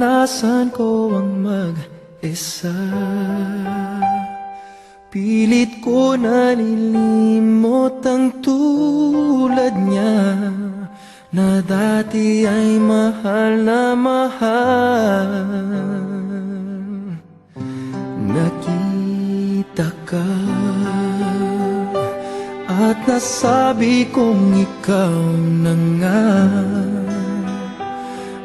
naranasan ko ang mag-isa. Pilit ko nalilimot ang tulad niya, na dati ay mahal na mahal. Nakita ka at nasabi kong ikaw na nga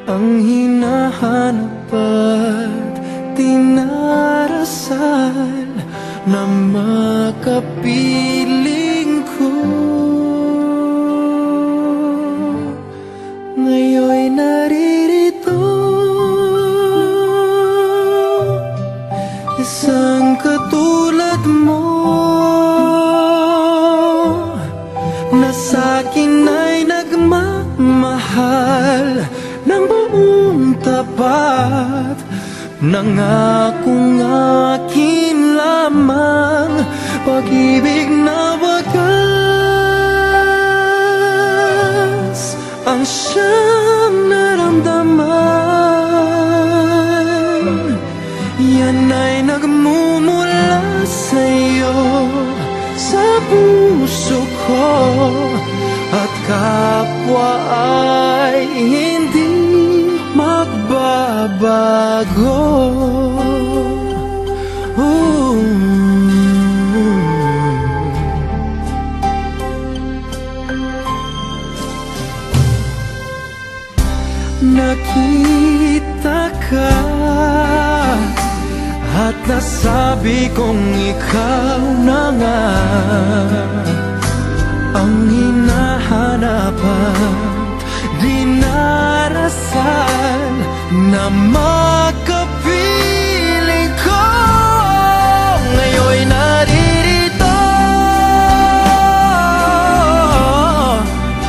ang hinahanap at tinarasal na makapiling ko. Ngayon'y naririto, isang katulad mo, na sa'kin ay nagmamahal ng buong tapat. Nangakong akin lamang, pag-ibig na wagas ang siyang naramdaman. Yan ay nagmumula sa'yo, sa puso ko, at kapwa ay hindi magbabago. Nakita ka at nasabi kong ikaw na nga ang hinahanap at dinarasal na makapiling ko. Ngayon'y naririto,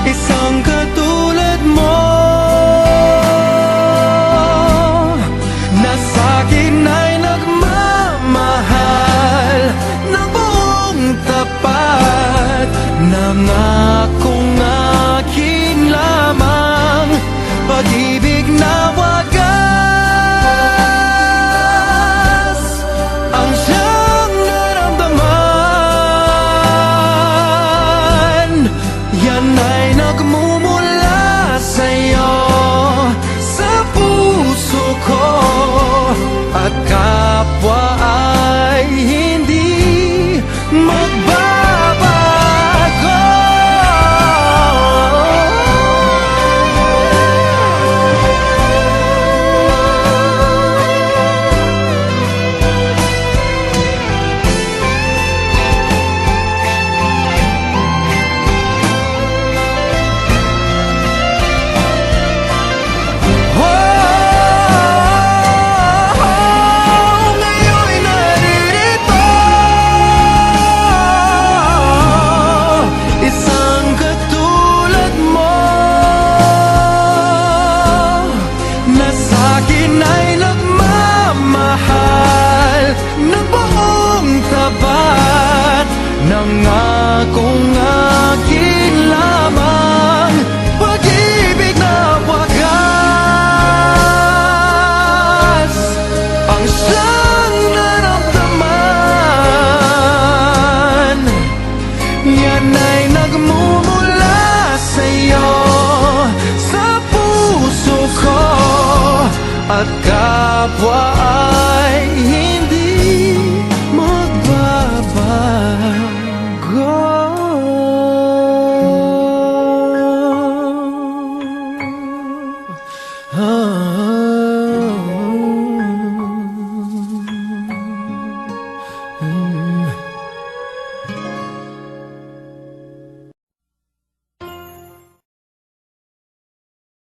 isang katulad mo, na sa'kin ay nagmamahal ng buong tapat. Nangakong akin lamang, pag-ibig na wagas ang siyang naramdaman. Yan ay nagmumula sa'yo, sa puso ko, at kapwa ay hindi magbabago. Nangakong akin lamang, pag-ibig na wagas ang siyang naramdaman. Yan ay nagmumula sa'yo, sa puso ko, at kapwa ay hindi